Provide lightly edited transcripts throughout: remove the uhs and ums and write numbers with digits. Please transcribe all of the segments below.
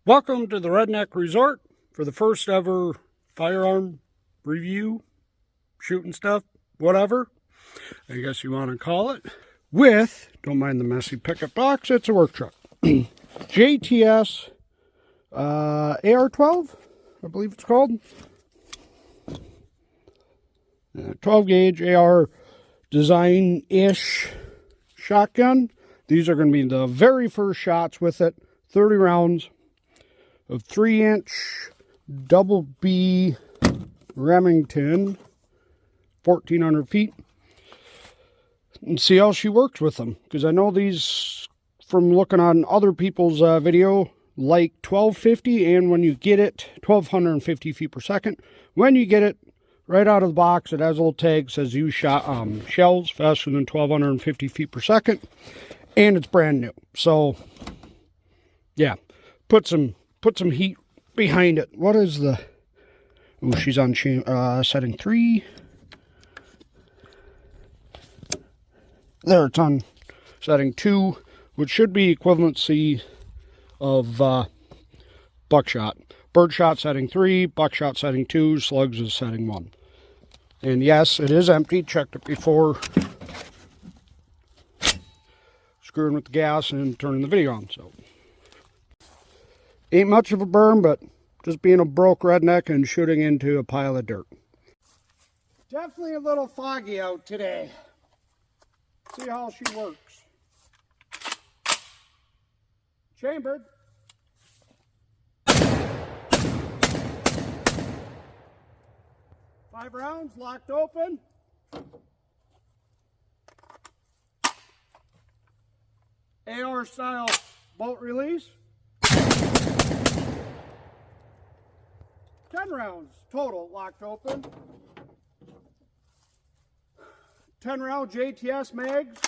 Welcome to the Redneck Resort for the first ever firearm review, shooting stuff, whatever, I guess you want to call it. With, don't mind the messy pickup box, it's a work truck. JTS AR-12, I believe it's called. 12 gauge AR design-ish shotgun. These are going to be the very first shots with it. 30 rounds of 3-inch double B Remington, 1,400 feet. And see how she works with them, because I know these from looking on other people's video, like 1250, and when you get it, 1,250 feet per second. When you get it right out of the box, it has a little tag that says use shells faster than 1,250 feet per second, and it's brand new. So yeah, put some heat behind it. What is the... Oh, she's on setting 3. There, it's on setting 2, which should be equivalency of buckshot. Birdshot setting 3, buckshot setting 2, slugs is setting 1. And yes, it is empty. Checked it before screwing with the gas and turning the video on. So ain't much of a burn, but just being a broke redneck and shooting into a pile of dirt. Definitely a little foggy out today. See how she works. Chambered. Five rounds locked open. AR style bolt release. 10 rounds total locked open. 10 round JTS mags.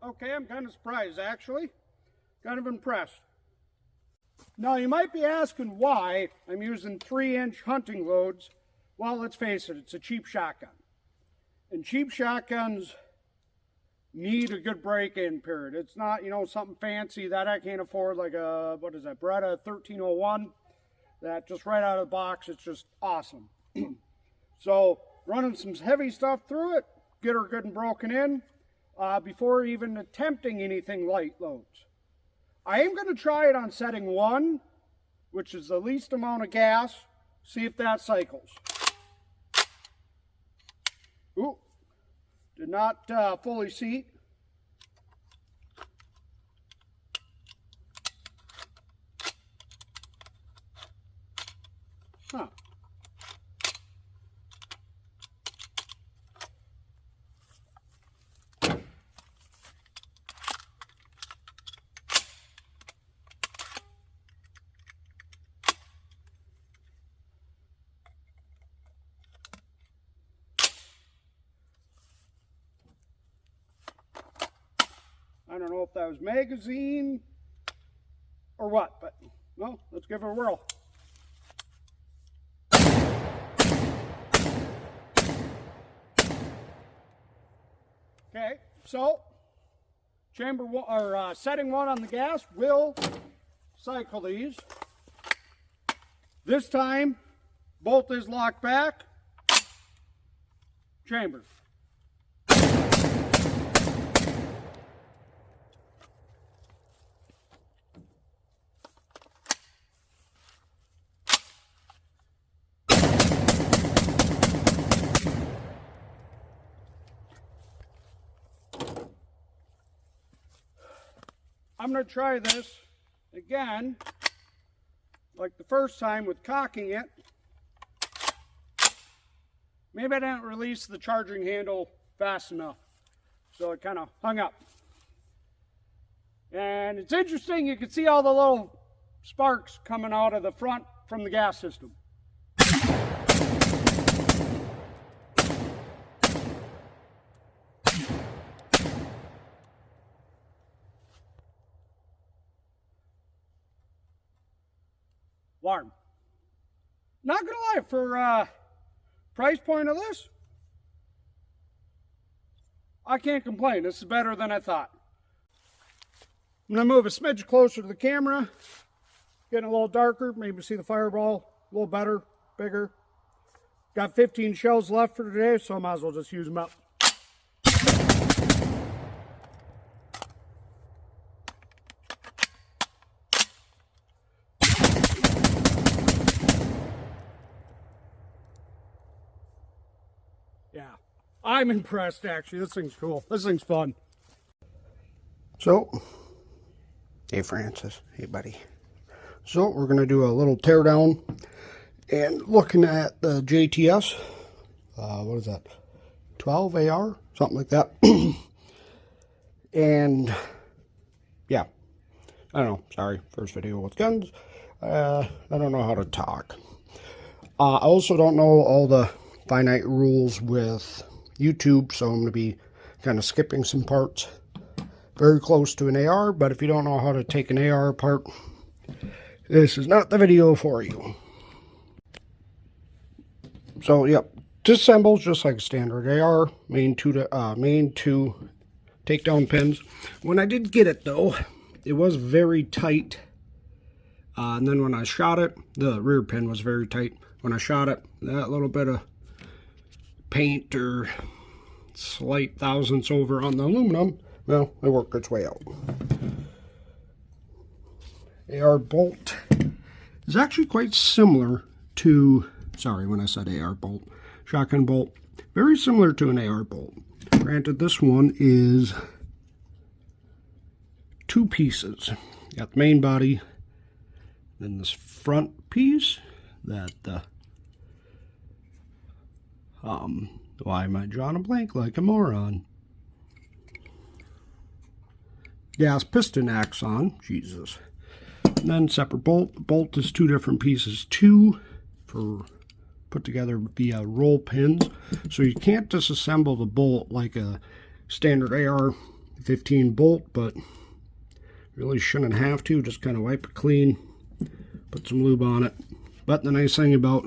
Okay, I'm kind of surprised actually. Kind of impressed. Now you might be asking why I'm using 3-inch hunting loads. Well, let's face it, it's a cheap shotgun. And cheap shotguns need a good break-in period. It's not, something fancy that I can't afford, like a, what is that, Beretta 1301. That just right out of the box, it's just awesome. So running some heavy stuff through it, get her good and broken in, before even attempting anything light loads. I am going to try it on setting 1, which is the least amount of gas. See if that cycles. Ooh, did not fully seat. Huh. I don't know if that was magazine or what, but well, let's give it a whirl. Okay, so chamber 1 or setting 1 on the gas will cycle these. This time, bolt is locked back. Chamber. I'm going to try this again, like the first time with cocking it. Maybe I didn't release the charging handle fast enough, so it kind of hung up. And it's interesting, you can see all the little sparks coming out of the front from the gas system. warm. Not gonna lie, for price point of this, I can't complain. This is better than I thought. I'm gonna move a smidge closer to the camera. Getting a little darker, maybe see the fireball a little better, bigger. Got 15 shells left for today, so I might as well just use them up. Yeah, I'm impressed actually. This thing's cool. This thing's fun. So, hey Francis, hey buddy. So we're gonna do a little teardown and looking at the JTS. What is that? 12AR, something like that. And yeah, I don't know. Sorry, first video with guns. I don't know how to talk. I also don't know all the finite rules with YouTube, so I'm going to be kind of skipping some parts. Very close to an AR, but if you don't know how to take an AR apart, this is not the video for you. So, yep, disassembles just like standard AR, main two takedown pins. When I did get it, though, it was very tight. And then when I shot it, the rear pin was very tight. When I shot it, that little bit of paint or slight thousandths over on the aluminum, well, it worked its way out. AR bolt is actually quite similar to, sorry when I said AR bolt, shotgun bolt, very similar to an AR bolt. Granted, this one is two pieces. You got the main body, then this front piece that why am I drawing a blank like a moron? Gas piston axon, Jesus. And then separate bolt. The bolt is two different pieces, two for put together via roll pins. So you can't disassemble the bolt like a standard AR-15 bolt, but really shouldn't have to. Just kind of wipe it clean, put some lube on it. But the nice thing about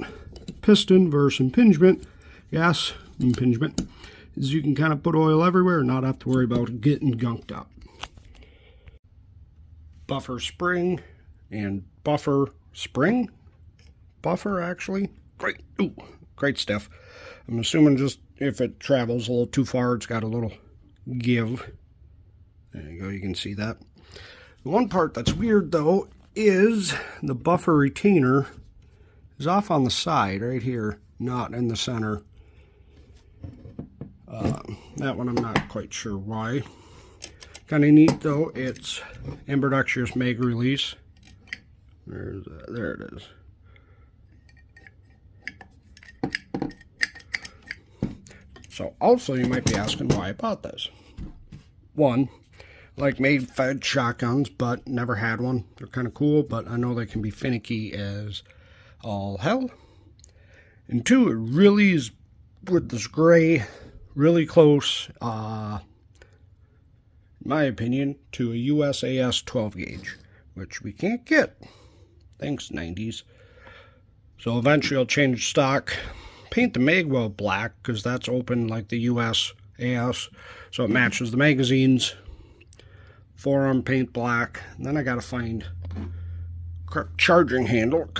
piston versus impingement, gas impingement, is you can kind of put oil everywhere and not have to worry about getting gunked up. Buffer spring and buffer spring? Buffer, actually. Great. Ooh, great stuff. I'm assuming just if it travels a little too far, it's got a little give. There you go, you can see that. The one part that's weird, though, is the buffer retainer is off on the side right here, not in the center. That one I'm not quite sure why. Kind of neat though, it's ambidextrous mag release. There it is. So also you might be asking why I bought this. One, like made fed shotguns, but never had one. They're kind of cool, but I know they can be finicky as all hell. And two, it really is with this gray, really close, in my opinion, to a USAS 12 gauge, which we can't get. Thanks, 90s. So eventually I'll change stock, paint the mag well black, because that's open like the USAS, so it matches the magazines. Forearm paint black. And then I gotta find charging handle,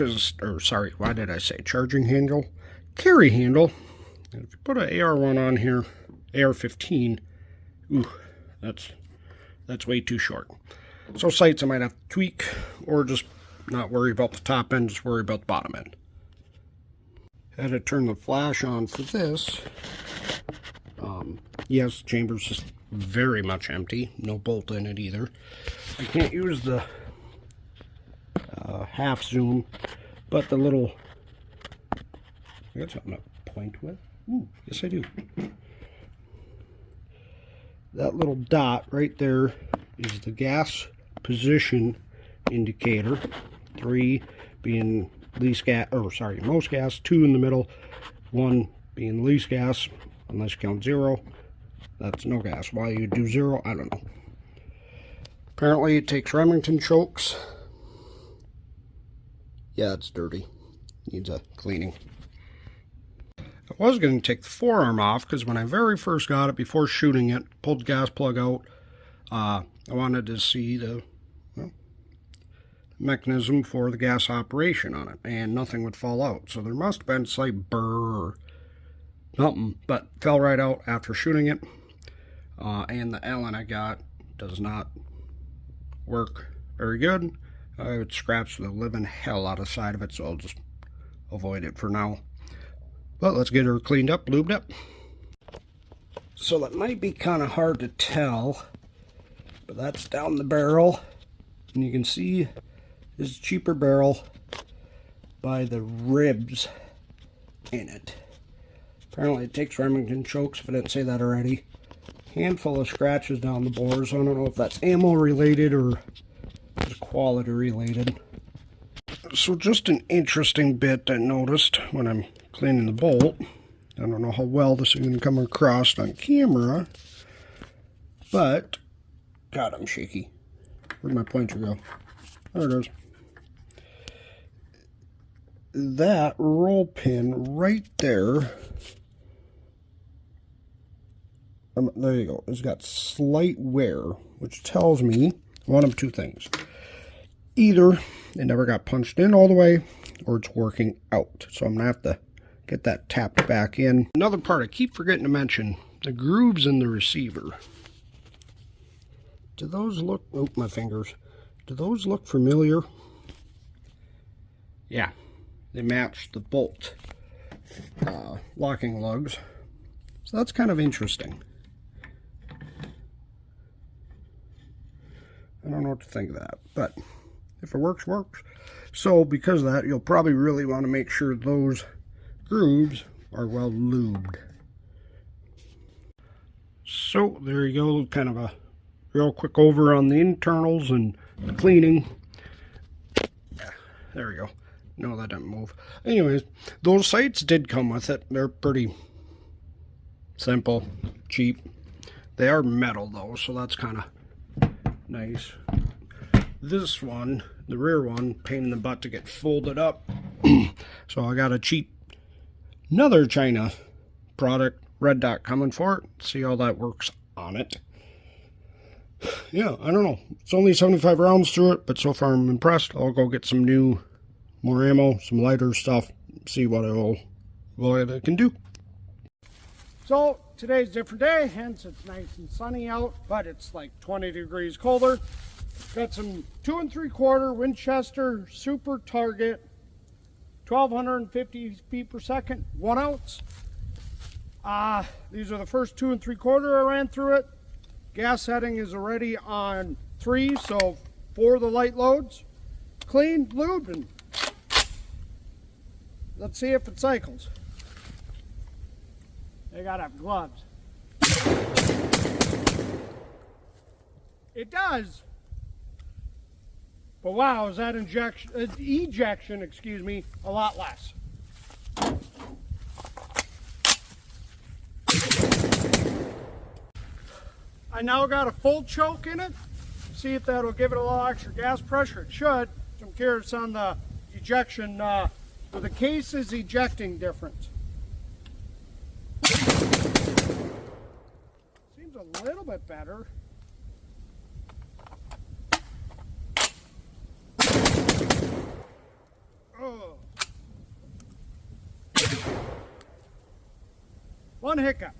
or sorry, why did I say charging handle? Carry handle. And if you put an AR1 on here, AR-15, ooh, that's way too short. So sights I might have to tweak, or just not worry about the top end, just worry about the bottom end. Had to turn the flash on for this. Yes, chamber's just very much empty. No bolt in it either. I can't use the half zoom, but the little, I got something to point with. Ooh, yes I do. That little dot right there is the gas position indicator. 3 being least gas, or sorry, most gas, 2 in the middle, 1 being least gas, unless you count 0. That's no gas. Why you do 0, I don't know. Apparently it takes Remington chokes. Yeah, it's dirty. Needs a cleaning. I was going to take the forearm off because when I very first got it, before shooting it, pulled the gas plug out, I wanted to see the mechanism for the gas operation on it, and nothing would fall out. So there must have been a slight burr or something, but fell right out after shooting it. And the Allen I got does not work very good. I would scratch the living hell out of the side of it, so I'll just avoid it for now. But let's get her cleaned up, lubed up. So that might be kind of hard to tell, but that's down the barrel, and you can see this cheaper barrel by the ribs in it. Apparently it takes Remington chokes, if I didn't say that already. Handful of scratches down the bores. I don't know if that's ammo related or just quality related. So just an interesting bit I noticed when I'm cleaning the bolt. I don't know how well this is going to come across on camera, but God, I'm shaky. Where'd my pointer go? There it goes. That roll pin right there, there you go, it's got slight wear, which tells me one of two things. Either it never got punched in all the way, or it's working out. So I'm going to have to get that tapped back in. Another part I keep forgetting to mention, the grooves in the receiver. Do those look, oh, my fingers. Do those look familiar? Yeah, they match the bolt locking lugs. So that's kind of interesting. I don't know what to think of that, but if it works, works. So because of that, you'll probably really want to make sure those grooves are well lubed. So there you go, kind of a real quick over on the internals and the cleaning. Yeah, there we go. No, that didn't move. Anyways, those sights did come with it. They're pretty simple, cheap. They are metal though, so that's kind of nice. This one, the rear one, pain in the butt to get folded up. So I got a cheap, another China product, red dot coming for it. See how that works on it. Yeah, I don't know. It's only 75 rounds through it, but so far I'm impressed. I'll go get some new, more ammo, some lighter stuff, see what it can do. So today's a different day, hence it's nice and sunny out, but it's like 20 degrees colder. Got some 2 3/4 Winchester Super Target, 1250 feet per second, 1 ounce. These are the first 2 3/4 I ran through it. Gas setting is already on 3, so 4 of the light loads. Clean, lubed, and let's see if it cycles. They gotta have gloves. It does. But wow, is that ejection, excuse me, a lot less. I now got a full choke in it. See if that'll give it a little extra gas pressure. It should. I'm curious on the ejection. So the case is ejecting different. Seems a little bit better. Oh. One hiccup.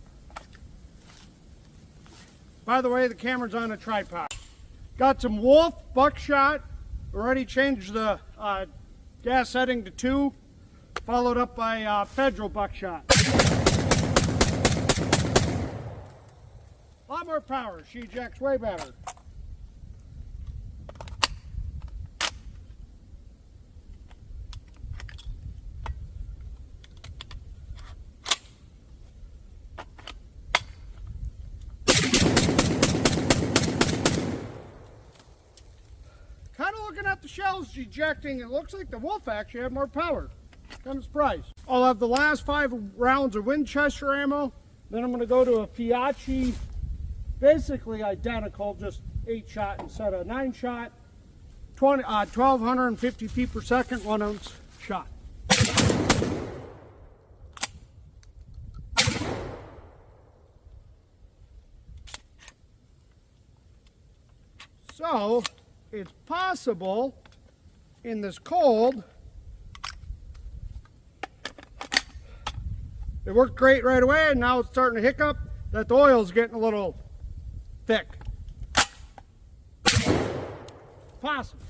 By the way, the camera's on a tripod. Got some Wolf buckshot. Already changed the gas setting to 2. Followed up by Federal buckshot. A lot more power. She ejects way better. Looking at the shells ejecting, it looks like the Wolf actually had more power. Kind of surprised. I'll have the last 5 rounds of Winchester ammo. Then I'm going to go to a Fiat, basically identical, just 8-shot instead of 9-shot. 1250 feet per second, 1 ounce shot. So it's possible in this cold, it worked great right away, and now it's starting to hiccup, that the oil's getting a little thick. Possible.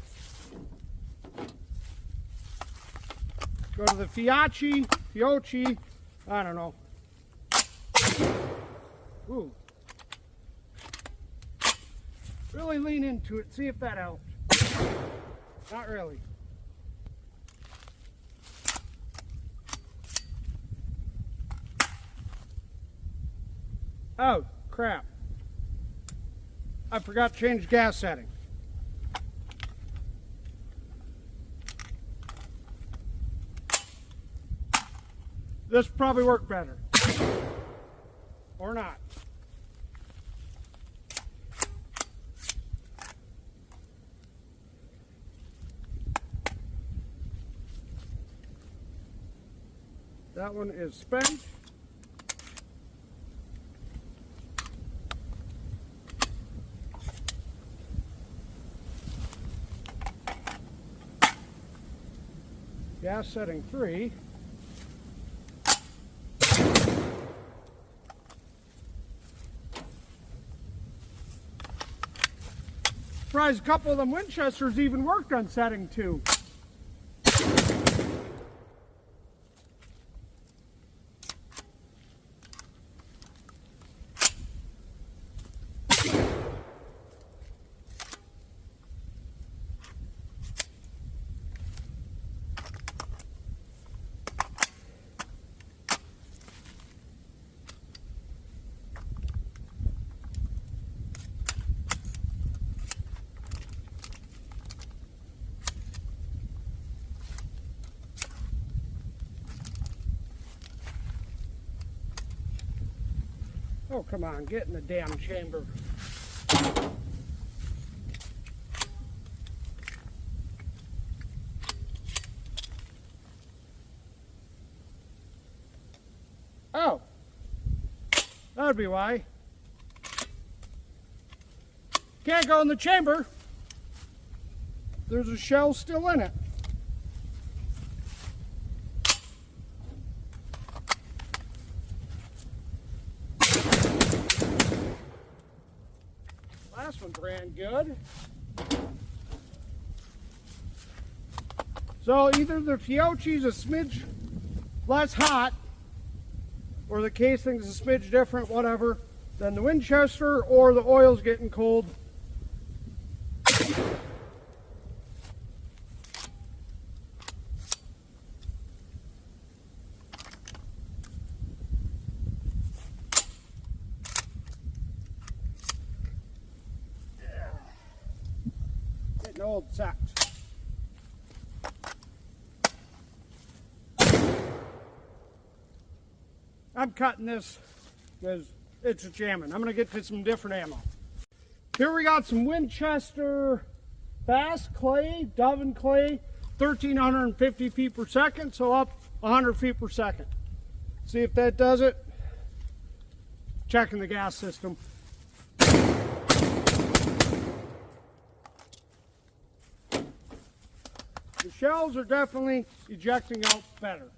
Go to the Fiocchi, I don't know. Ooh. Really lean into it, see if that helps. Not really. Oh, crap. I forgot to change gas setting. This probably worked better. Or not. That one is spent. Gas setting 3. Surprised a couple of them Winchesters even worked on setting 2. Oh, come on, get in the damn chamber. Oh, that would be why. Can't go in the chamber. There's a shell still in it. Last one ran good. So either the Fiocchi's a smidge less hot, or the casing's a smidge different, whatever, than the Winchester, or the oil's getting cold. Getting old sacks. I'm cutting this because it's a jamming. I'm going to get to some different ammo. Here we got some Winchester fast clay, Dove and clay, 1,350 feet per second, so up 100 feet per second. See if that does it. Checking the gas system. The shells are definitely ejecting out better.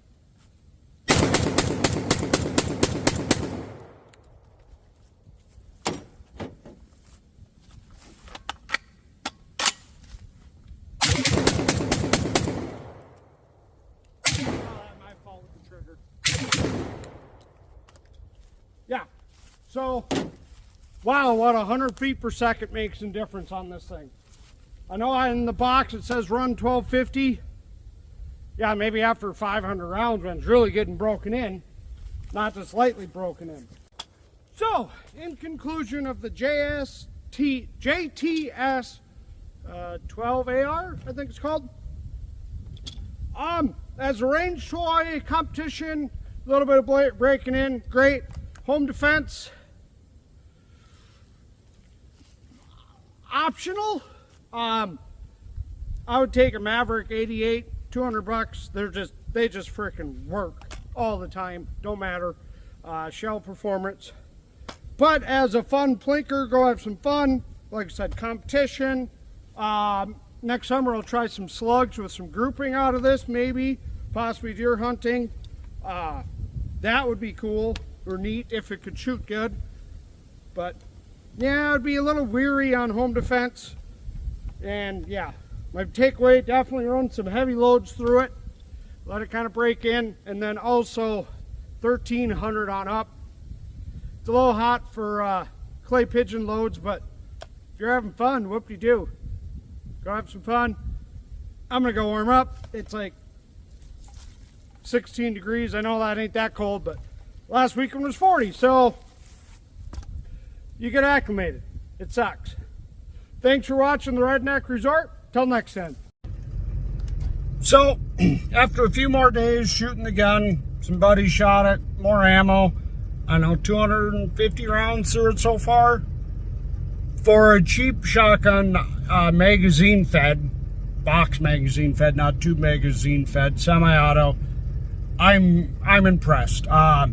Yeah, so wow, what 100 feet per second makes a difference on this thing. I know in the box it says run 1250. Yeah, maybe after 500 rounds when it's really getting broken in, not just lightly broken in. So, in conclusion of the JTS 12AR, I think it's called. As a range toy competition, a little bit of breaking in, great. Home defense, optional. I would take a Maverick 88, 200 bucks. They just freaking work all the time. Don't matter. Shell performance. But as a fun plinker, go have some fun. Like I said, competition. Next summer I'll try some slugs with some grouping out of this, maybe. Possibly deer hunting. That would be cool or neat if it could shoot good. But yeah, I'd be a little weary on home defense. And yeah, my takeaway, definitely run some heavy loads through it. Let it kind of break in. And then also 1300 on up. It's a little hot for clay pigeon loads, but if you're having fun, whoop-de-doo. Go have some fun. I'm gonna go warm up. It's like 16 degrees. I know that ain't that cold, but last weekend was 40, so you get acclimated. It sucks. Thanks for watching the Redneck Resort. Till next time. So, after a few more days shooting the gun, some buddies shot it, more ammo. I know 250 rounds through it so far. For a cheap shotgun, magazine fed, box magazine fed, not tube magazine fed, semi-auto, I'm impressed. I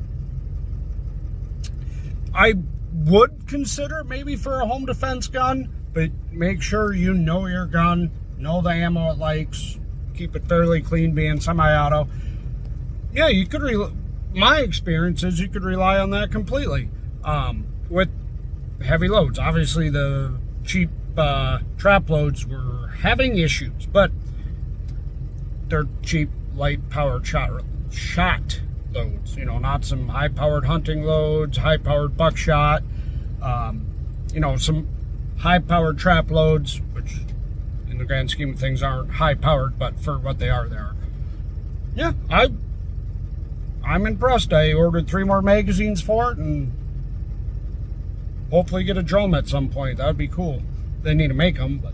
would consider maybe for a home defense gun, but make sure you know your gun, know the ammo it likes, keep it fairly clean being semi-auto. Yeah, you could, my experience is you could rely on that completely. With heavy loads, obviously the cheap trap loads were having issues, but they're cheap, light-powered shot loads. You know, not some high-powered hunting loads, high-powered buckshot. You know, some high-powered trap loads, which in the grand scheme of things aren't high-powered, but for what they are, they are. Yeah, I'm impressed. I ordered 3 more magazines for it, and hopefully get a drum at some point. That would be cool. They need to make them, but